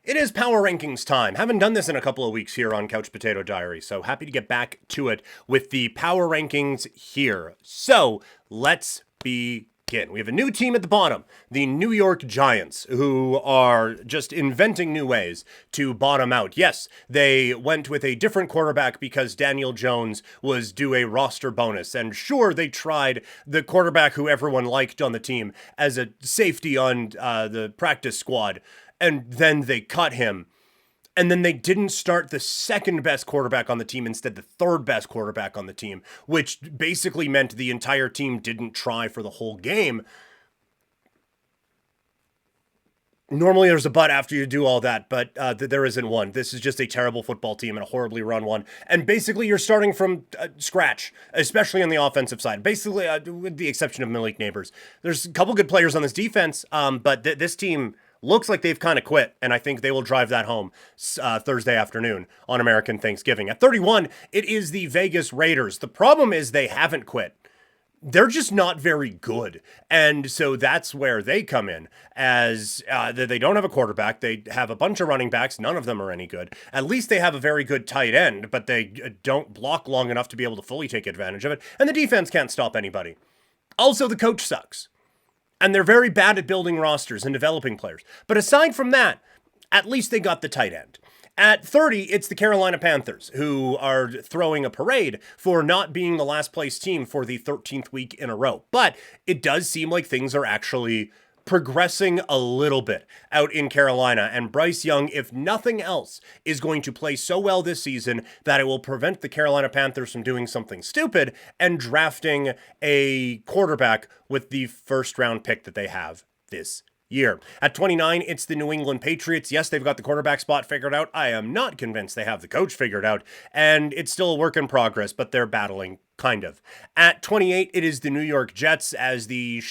It is Power Rankings time. Haven't done this in a couple of weeks here on Couch Potato Diary, so happy to get back to it with the Power Rankings here. So, let's begin. We have a new team at the bottom, the New York Giants, who are just inventing new ways to bottom out. Yes, they went with a different quarterback because Daniel Jones was due a roster bonus, and sure, they tried the quarterback who everyone liked on the team as a safety on the practice squad, and then they cut him. And then they didn't start the second best quarterback on the team, instead the third best quarterback on the team, which basically meant the entire team didn't try for the whole game. Normally there's a but after you do all that, but there isn't one. This is just a terrible football team and a horribly run one. And basically you're starting from scratch, especially on the offensive side. Basically, with the exception of Malik Neighbors. There's a couple good players on this defense, but this team looks like they've kind of quit, and I think they will drive that home Thursday afternoon on American Thanksgiving. At 31, it is the Vegas Raiders. The problem is they haven't quit. They're just not very good. And so that's where they come in, as they don't have a quarterback. They have a bunch of running backs. None of them are any good. At least they have a very good tight end, but they don't block long enough to be able to fully take advantage of it. And the defense can't stop anybody. Also, the coach sucks. And they're very bad at building rosters and developing players. But aside from that, at least they got the tight end. At 30, it's the Carolina Panthers, who are throwing a parade for not being the last place team for the 13th week in a row. But it does seem like things are actually progressing a little bit out in Carolina, and Bryce Young, if nothing else, is going to play so well this season that it will prevent the Carolina Panthers from doing something stupid and drafting a quarterback with the first round pick that they have this year. At 29, it's the New England Patriots. Yes, they've got the quarterback spot figured out. I am not convinced they have the coach figured out, and it's still a work in progress, but they're battling, kind of. At 28, it is the New York Jets, as the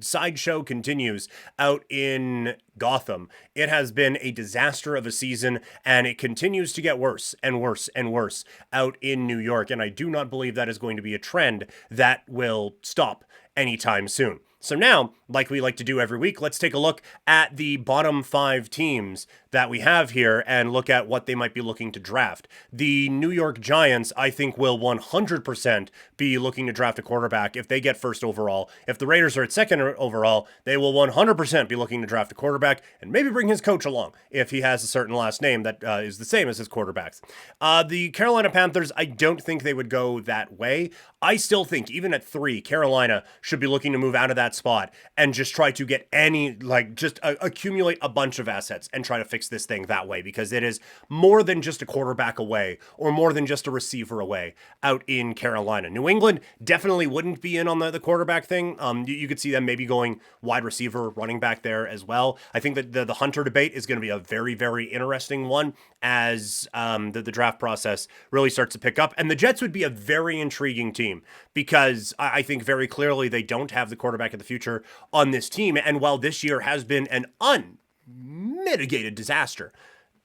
sideshow continues out in Gotham. It has been a disaster of a season, and it continues to get worse and worse and worse out in New York, and I do not believe that is going to be a trend that will stop anytime soon. So now, like we like to do every week, let's take a look at the bottom 5 teams that we have here and look at what they might be looking to draft. The New York Giants, I think, will 100% be looking to draft a quarterback if they get first overall. If the Raiders are at second overall, they will 100% be looking to draft a quarterback and maybe bring his coach along if he has a certain last name that is the same as his quarterback's. The Carolina Panthers, I don't think they would go that way. I still think, even at 3, Carolina should be looking to move out of that spot and just try to get accumulate a bunch of assets and try to fix this thing that way, because it is more than just a quarterback away or more than just a receiver away out in Carolina. New England definitely wouldn't be in on the quarterback thing. You could see them maybe going wide receiver, running back there as well. I think that the Hunter debate is going to be a very, very interesting one as the draft process really starts to pick up. And the Jets would be a very intriguing team because I think very clearly they don't have the quarterback of the future on this team. And while this year has been an unmitigated disaster,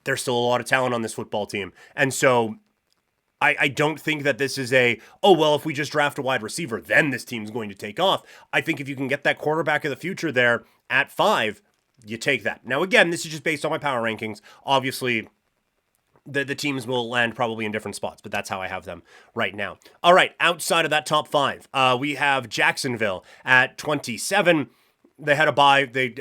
there's still a lot of talent on this football team. And so I don't think that this is if we just draft a wide receiver, then this team's going to take off. I think if you can get that quarterback of the future there at 5, you take that. Now, again, this is just based on my power rankings. Obviously, the teams will land probably in different spots, but that's how I have them right now. All right, outside of that top 5, we have Jacksonville at 27. They had a bye. They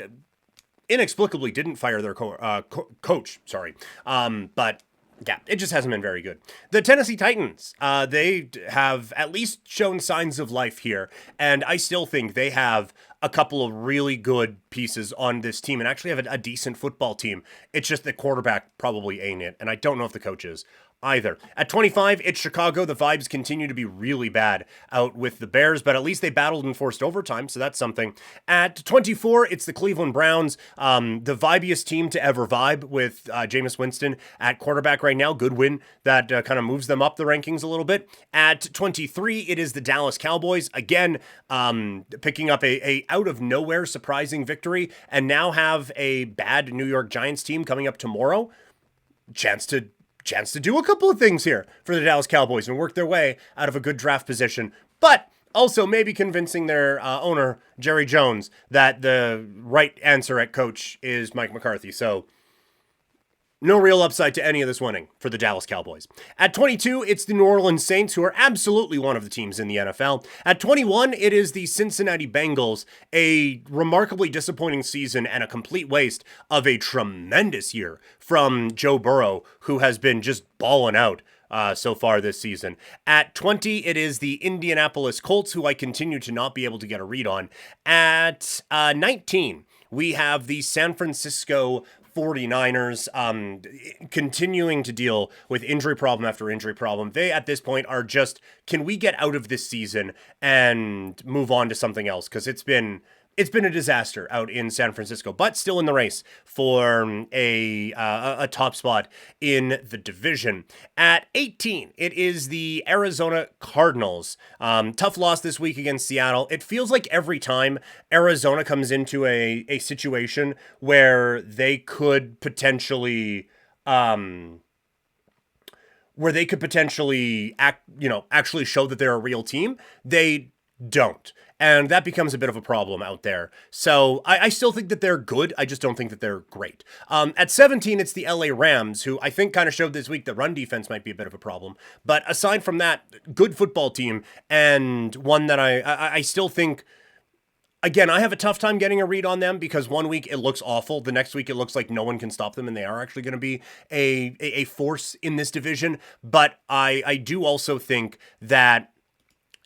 inexplicably didn't fire their coach, but yeah, it just hasn't been very good. The Tennessee Titans, they have at least shown signs of life here, and I still think they have a couple of really good pieces on this team and actually have a decent football team. It's just the quarterback probably ain't it, and I don't know if the coach is either. At 25, it's Chicago. The vibes continue to be really bad out with the Bears, but at least they battled and forced overtime, so that's something. At 24, it's the Cleveland Browns, the vibiest team to ever vibe with Jameis Winston at quarterback right now. Good win that kind of moves them up the rankings a little bit. At 23, it is the Dallas Cowboys, again, picking up a out-of-nowhere surprising victory, and now have a bad New York Giants team coming up tomorrow. Chance to do a couple of things here for the Dallas Cowboys and work their way out of a good draft position, but also maybe convincing their owner, Jerry Jones, that the right answer at coach is Mike McCarthy. So No real upside to any of this winning for the Dallas Cowboys. At 22, it's the New Orleans Saints, who are absolutely one of the teams in the NFL. At 21, it is the Cincinnati Bengals, a remarkably disappointing season and a complete waste of a tremendous year from Joe Burrow, who has been just balling out so far this season. At 20, it is the Indianapolis Colts, who I continue to not be able to get a read on. At 19, we have the San Francisco 49ers continuing to deal with injury problem after injury problem. They, at this point, are just, can we get out of this season and move on to something else? Because it's been a disaster out in San Francisco, but still in the race for a top spot in the division. At 18, it is the Arizona Cardinals. Tough loss this week against Seattle. It feels like every time Arizona comes into a situation where they could potentially actually show that they're a real team, they don't. And that becomes a bit of a problem out there. So I still think that they're good. I just don't think that they're great. At 17, it's the LA Rams, who I think kind of showed this week that run defense might be a bit of a problem. But aside from that, good football team, and one that I still think, again, I have a tough time getting a read on them because one week it looks awful. The next week it looks like no one can stop them and they are actually going to be a force in this division. But I do also think that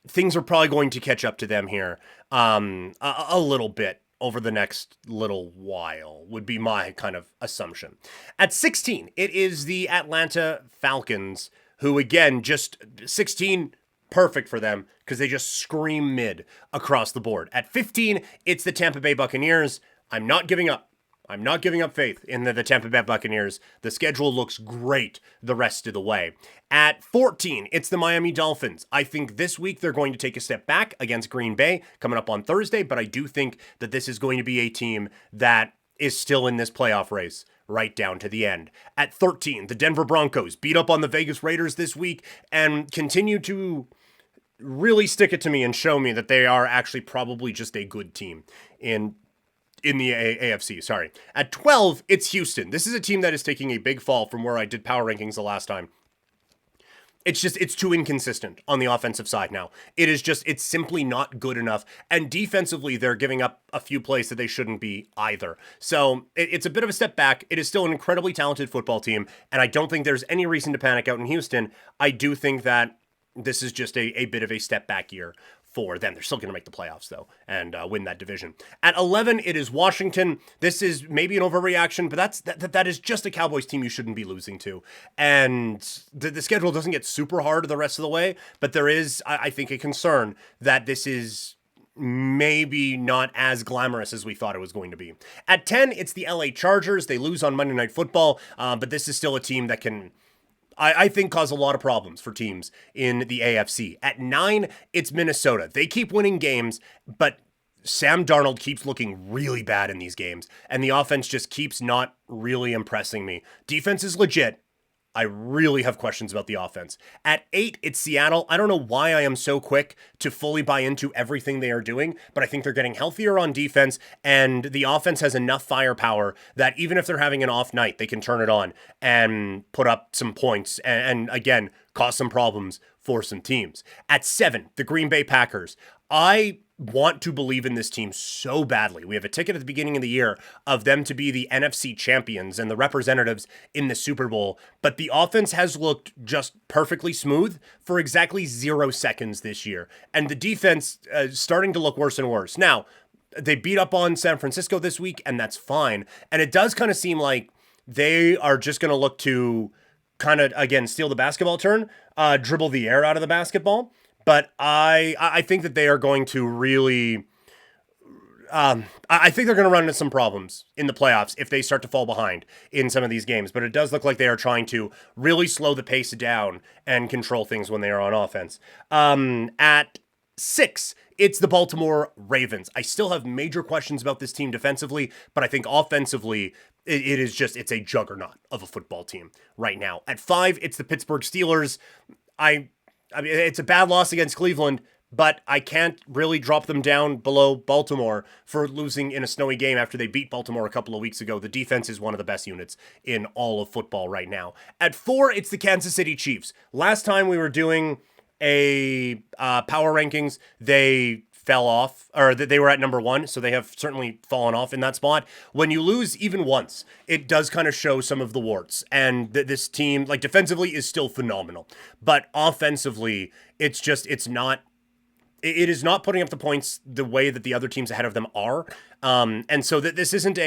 things are probably going to catch up to them here a little bit over the next little while, would be my kind of assumption. At 16, it is the Atlanta Falcons, who again, just 16, perfect for them because they just scream mid across the board. At 15, it's the Tampa Bay Buccaneers. I'm not giving up. I'm not giving up faith in the Tampa Bay Buccaneers. The schedule looks great the rest of the way. At 14, it's the Miami Dolphins. I think this week they're going to take a step back against Green Bay coming up on Thursday, but I do think that this is going to be a team that is still in this playoff race right down to the end. At 13, the Denver Broncos beat up on the Vegas Raiders this week and continue to really stick it to me and show me that they are actually probably just a good team in the AFC, sorry. At 12, it's Houston. This is a team that is taking a big fall from where I did power rankings the last time. It's too inconsistent on the offensive side now. It's simply not good enough. And defensively, they're giving up a few plays that they shouldn't be either. So it's a bit of a step back. It is still an incredibly talented football team. And I don't think there's any reason to panic out in Houston. I do think that this is just a bit of a step back year for them. They're still going to make the playoffs, though, and win that division. At 11, it is Washington. This is maybe an overreaction, but that is just a Cowboys team you shouldn't be losing to. And the schedule doesn't get super hard the rest of the way, but there is, I think, a concern that this is maybe not as glamorous as we thought it was going to be. At 10, it's the LA Chargers. They lose on Monday Night Football, but this is still a team that can, I think, cause a lot of problems for teams in the AFC. At 9, it's Minnesota. They keep winning games, but Sam Darnold keeps looking really bad in these games, and the offense just keeps not really impressing me. Defense is legit. I really have questions about the offense. At 8, it's Seattle. I don't know why I am so quick to fully buy into everything they are doing, but I think they're getting healthier on defense, and the offense has enough firepower that even if they're having an off night, they can turn it on and put up some points and again, cause some problems for some teams. At 7, the Green Bay Packers. I want to believe in this team so badly. We have a ticket at the beginning of the year of them to be the NFC champions and the representatives in the Super Bowl, but the offense has looked just perfectly smooth for exactly 0 seconds this year, and the defense starting to look worse and worse. Now, they beat up on San Francisco this week, and that's fine, and it does kind of seem like they are just going to look to kind of, again, steal the basketball turn, dribble the air out of the basketball. But I think that they are going to really, I think they're going to run into some problems in the playoffs if they start to fall behind in some of these games. But it does look like they are trying to really slow the pace down and control things when they are on offense. At 6, it's the Baltimore Ravens. I still have major questions about this team defensively, but I think offensively, it's a juggernaut of a football team right now. At 5, it's the Pittsburgh Steelers. I mean, it's a bad loss against Cleveland, but I can't really drop them down below Baltimore for losing in a snowy game after they beat Baltimore a couple of weeks ago. The defense is one of the best units in all of football right now. At 4, it's the Kansas City Chiefs. Last time we were doing a power rankings, they fell off, or they were at number 1, so they have certainly fallen off in that spot. When you lose even once, it does kind of show some of the warts, and this team, like, defensively is still phenomenal, but offensively, it's not, it is not putting up the points the way that the other teams ahead of them are. And so that this isn't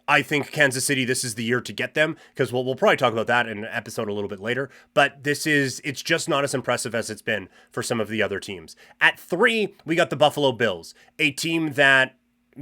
I think Kansas City, this is the year to get them, because we'll probably talk about that in an episode a little bit later. But it's just not as impressive as it's been for some of the other teams. At 3, we got the Buffalo Bills, a team that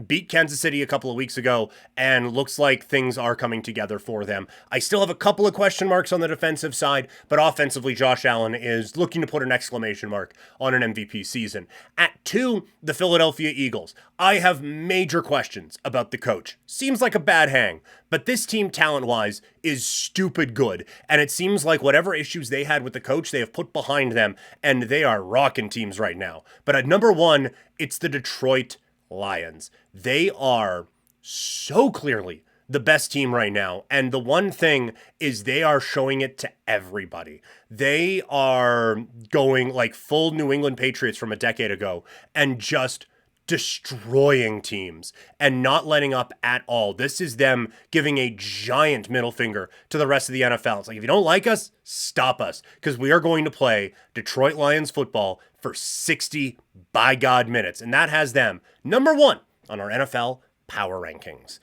beat Kansas City a couple of weeks ago and looks like things are coming together for them. I still have a couple of question marks on the defensive side, but offensively, Josh Allen is looking to put an exclamation mark on an MVP season. At 2, the Philadelphia Eagles. I have major questions about the coach. Seems like a bad hang, but this team talent-wise is stupid good, and it seems like whatever issues they had with the coach, they have put behind them, and they are rocking teams right now. But at number 1, it's the Detroit Lions. They are so clearly the best team right now. And the one thing is they are showing it to everybody. They are going like full New England Patriots from a decade ago and just destroying teams and not letting up at all. This is them giving a giant middle finger to the rest of the NFL. It's like, if you don't like us, stop us, because we are going to play Detroit Lions football for 60 by God minutes. And that has them number 1 on our NFL power rankings.